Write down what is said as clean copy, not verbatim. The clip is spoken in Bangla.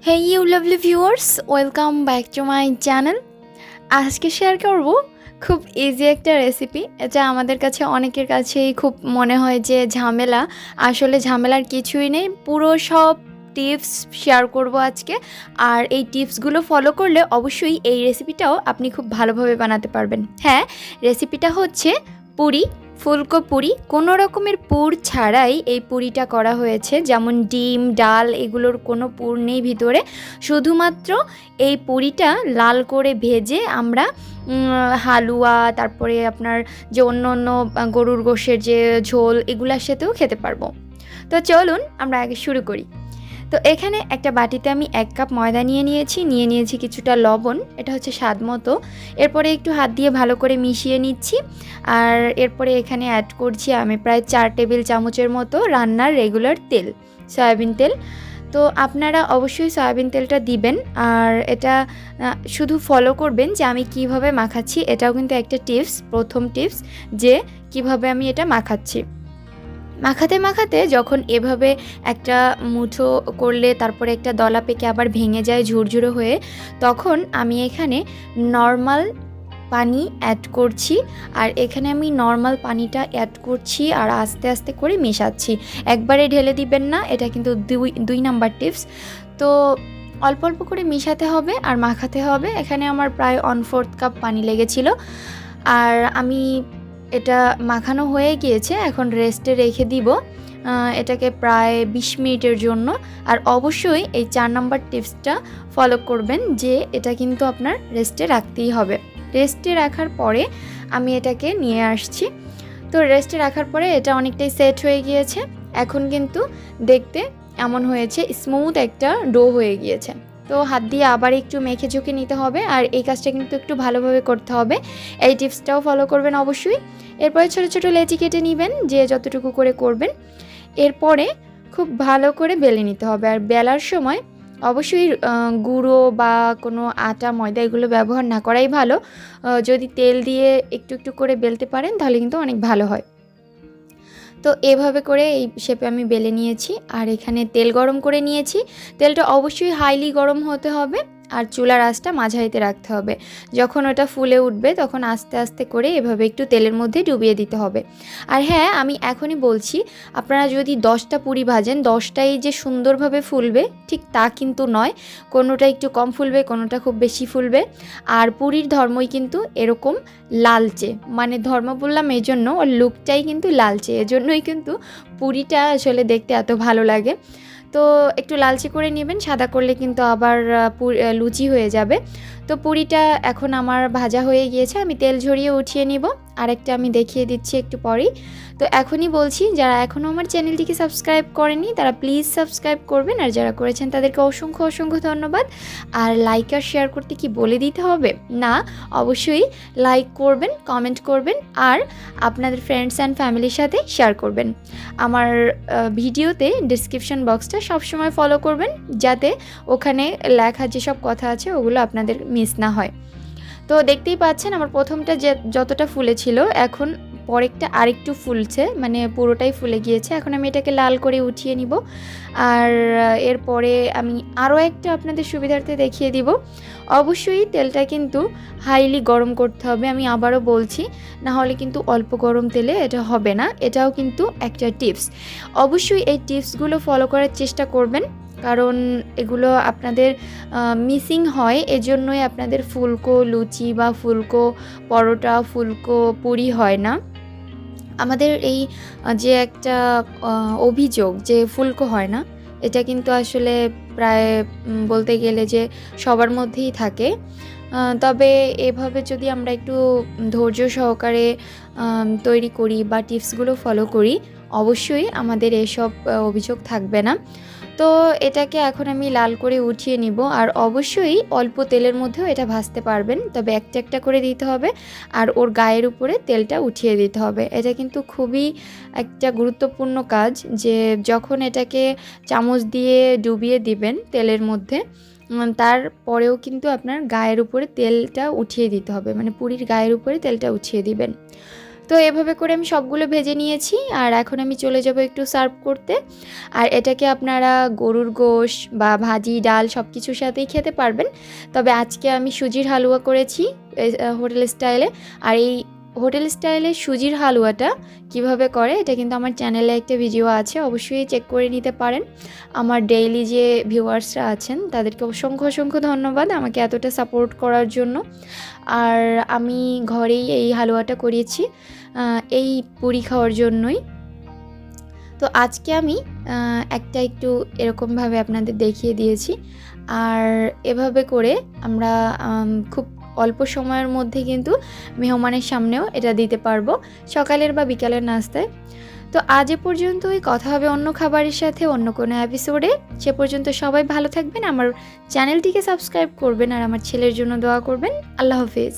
Hey you lovely viewers, welcome back to my channel. আজকে শেয়ার করব খুব ইজি একটা রেসিপি। এটা আমাদের কাছে অনেকের কাছেই খুব মনে হয় যে ঝামেলা, আসলে ঝামেলার কিছুই নেই। পুরো সব টিপস শেয়ার করব আজকে। আর এই টিপসগুলো ফলো করলে অবশ্যই এই রেসিপিটাও আপনি খুব ভালোভাবে বানাতে পারবেন। হ্যাঁ, রেসিপিটা হচ্ছে পুরি, ফুলকো পুরি। কোনো রকমের পুর ছাড়াই এই পুরিটা করা হয়েছে, যেমন ডিম, ডাল এগুলোর কোনো পুর নেই ভিতরে। শুধুমাত্র এই পুরিটা লাল করে ভেজে আমরা হালুয়া, তারপরে আপনার যে অন্য অন্য গরুর গোশের যে ঝোল, এগুলোর সাথেও খেতে পারবো। তো চলুন আমরা আগে শুরু করি। তো এখানে একটা বাটিতে আমি 1 কাপ ময়দা নিয়ে নিয়েছি কিছুটা লবণ, এটা হচ্ছে স্বাদ মতো। এরপরে একটু হাত দিয়ে ভালো করে মিশিয়ে নিচ্ছি। আর এরপরে এখানে অ্যাড করছি আমি প্রায় 4 টেবিল চামচের মতো রান্নার রেগুলার তেল, সয়াবিন তেল। তো আপনারা অবশ্যই সয়াবিন তেলটা দিবেন। আর এটা শুধু ফলো করবেন যে আমি কিভাবে মাখাচ্ছি, এটাও কিন্তু একটা টিপস, প্রথম টিপস যে কিভাবে আমি এটা মাখাচ্ছি। মাখাতে মাখাতে যখন এভাবে একটা মুঠো করলে তারপরে একটা দলা পেকে আবার ভেঙে যায় ঝুরঝুরো হয়ে, তখন আমি এখানে নর্মাল পানি অ্যাড করছি। আর এখানে আমি নর্মাল পানিটা অ্যাড করছি আর আস্তে আস্তে করে মেশাচ্ছি, একবারে ঢেলে দিবেন না, এটা কিন্তু দুই নাম্বার টিপস। তো অল্প অল্প করে মেশাতে হবে আর মাখাতে হবে। এখানে আমার প্রায় 1/4 কাপ পানি লেগেছিল। আর আমি এটা মাখানো হয়ে গিয়েছে, এখন রেস্টে রেখে দিব এটাকে প্রায় 20 মিনিটের জন্য। আর অবশ্যই এই 4 নাম্বার টিপসটা ফলো করবেন যে এটা কিন্তু আপনার রেস্টে রাখতেই হবে। রেস্টে রাখার পরে আমি এটাকে নিয়ে আসছি। তো রেস্টে রাখার পরে এটা অনেকটাই সেট হয়ে গিয়েছে। এখন কিন্তু দেখতে এমন হয়েছে, স্মুথ একটা ডো হয়ে গিয়েছে। তো হাত দিয়ে আবার একটু মেখে ঝুঁকে নিতে হবে। আর এই কাজটা কিন্তু একটু ভালোভাবে করতে হবে। এই টিপসটাও ফলো করবেন অবশ্যই। এরপরে ছোটো ছোটো লেচি কেটে নেবেন, যে যতটুকু করে করবেন। এরপরে খুব ভালো করে বেলে নিতে হবে। আর বেলার সময় অবশ্যই গুঁড়ো বা কোনো আটা, ময়দা এগুলো ব্যবহার না করাই ভালো। যদি তেল দিয়ে একটু একটু করে বেলতে পারেন তাহলে কিন্তু অনেক ভালো হয়। তো এভাবে করে এই শেপে আমি বেলে নিয়েছি। আর এখানে তেল গরম করে নিয়েছি। তেলটা অবশ্যই হাইলি গরম হতে হবে আর চুলার আঁচটা মাঝারিতে রাখতে হবে। যখন ওটা ফুলে উঠবে তখন আস্তে আস্তে করে এভাবে একটু তেলের মধ্যে ডুবিয়ে দিতে হবে। আর হ্যাঁ, আমি এখনই বলছি, আপনারা যদি 10টা পুরি ভাজেন 10টাই যে সুন্দরভাবে ফুলবে ঠিক তা কিন্তু নয়। কোনোটা একটু কম ফুলবে, কোনোটা খুব বেশি ফুলবে। আর পুরির ধর্মই কিন্তু এরকম লালচে, মানে ধর্ম বললাম এই জন্য, ওর লুকটাই কিন্তু লালচে, এজন্যই কিন্তু পুরিটা আসলে দেখতে এত ভালো লাগে। তো একটু লালচে করে নেবেন, সাদা করলে কিন্তু আবার লুচি হয়ে যাবে। তো পুরিটা এখন আমার ভাজা হয়ে গিয়েছে, আমি তেল ঝরিয়ে উঠিয়ে নিব। আরেকটা আমি দেখিয়ে দিচ্ছি একটু পরেই। তো এখনই বলছি, যারা এখনও আমার চ্যানেলটিকে সাবস্ক্রাইব করেনি তারা প্লিজ সাবস্ক্রাইব করবেন, আর যারা করেছেন তাদেরকে অসংখ্য অসংখ্য ধন্যবাদ। আর লাইক আর শেয়ার করতে কি বলে দিতে হবে না, অবশ্যই লাইক করবেন, কমেন্ট করবেন আর আপনাদের ফ্রেন্ডস অ্যান্ড ফ্যামিলির সাথে শেয়ার করবেন। আমার ভিডিওতে ডিসক্রিপশন বক্সটা সবসময় ফলো করবেন, যাতে ওখানে লেখা যেসব কথা আছে ওগুলো আপনাদের মিস না হয়। তো দেখতেই পাচ্ছেন আমার প্রথমটা যে যতটা ফুলেছিল, এখন পরেরটা আরেকটু ফুলছে, মানে পুরোটাই ফুলে গিয়েছে। এখন আমি এটাকে লাল করে উঠিয়ে নিব। আর এরপরে আমি আরও একটা আপনাদের সুবিধার্থে দেখিয়ে দিব। অবশ্যই তেলটা কিন্তু হাইলি গরম করতে হবে, আমি আবারও বলছি, না হলে কিন্তু অল্প গরম তেলে এটা হবে না। এটাও কিন্তু একটা টিপস। অবশ্যই এই টিপসগুলো ফলো করার চেষ্টা করবেন, কারণ এগুলো আপনাদের মিসিং হয়, এজন্যই আপনাদের ফুলকো লুচি বা ফুলকো পরোটা, ফুলকো পুরি হয় না। আমাদের এই যে একটা অভিযোগ যে ফুলকো হয় না, এটা কিন্তু আসলে প্রায় বলতে গেলে যে সবার মধ্যেই থাকে। তবে এভাবে যদি আমরা একটু ধৈর্য সহকারে তৈরি করি বা টিপসগুলো ফলো করি, অবশ্যই আমাদের এসব অভিযোগ থাকবে না। তো এটাকে এখন আমি লাল করে উঠিয়ে নিব। আর অবশ্যই অল্প তেলের মধ্যেও এটা ভাজতে পারবেন, তবে একটা একটা করে দিতে হবে আর ওর গায়ের উপরে তেলটা উঠিয়ে দিতে হবে। এটা কিন্তু খুবই একটা গুরুত্বপূর্ণ কাজ, যে যখন এটাকে চামচ দিয়ে ডুবিয়ে দিবেন তেলের মধ্যে, তারপরেও কিন্তু আপনার গায়ের উপরে তেলটা উঠিয়ে দিতে হবে, মানে পুরির গায়ের উপরে তেলটা উঠিয়ে দিবেন। তো এভাবে করে আমি সবগুলো ভেজে নিয়েছি আর এখন আমি চলে যাব একটু সার্ভ করতে। আর এটাকে আপনারা গরুর গোশ বা ভাজি ডাল সব কিছুর সাথেই খেতে পারবেন। তবে আজকে আমি সুজির হালুয়া করেছি হোটেল স্টাইলে। আর এই হোটেল স্টাইলে সুজির হালুয়াটা কিভাবে করে এটা কিন্তু আমার চ্যানেলে একটা ভিডিও আছে, অবশ্যই চেক করে নিতে পারেন। আমার ডেইলি যে ভিউয়ার্সরা আছেন তাদেরকে অসংখ্য অসংখ্য ধন্যবাদ আমাকে এতটা সাপোর্ট করার জন্য। আর আমি ঘরেই এই হালুয়াটা করিয়েছি এই পুরি খাওয়ার জন্যই। তো আজকে আমি একটা একটু এরকমভাবে আপনাদের দেখিয়ে দিয়েছি। আর এভাবে করে আমরা খুব অল্প সময়ের মধ্যে কিন্তু মেহমানের সামনেও এটা দিতে পারবো সকালের বা বিকালের নাস্তায়। তো আজ এ পর্যন্তই, কথা হবে অন্য খাবারের সাথে অন্য কোনো এপিসোডে। সে পর্যন্ত সবাই ভালো থাকবেন, আমার চ্যানেলটিকে সাবস্ক্রাইব করবেন আর আমার ছেলের জন্য দোয়া করবেন। আল্লাহ হাফেজ।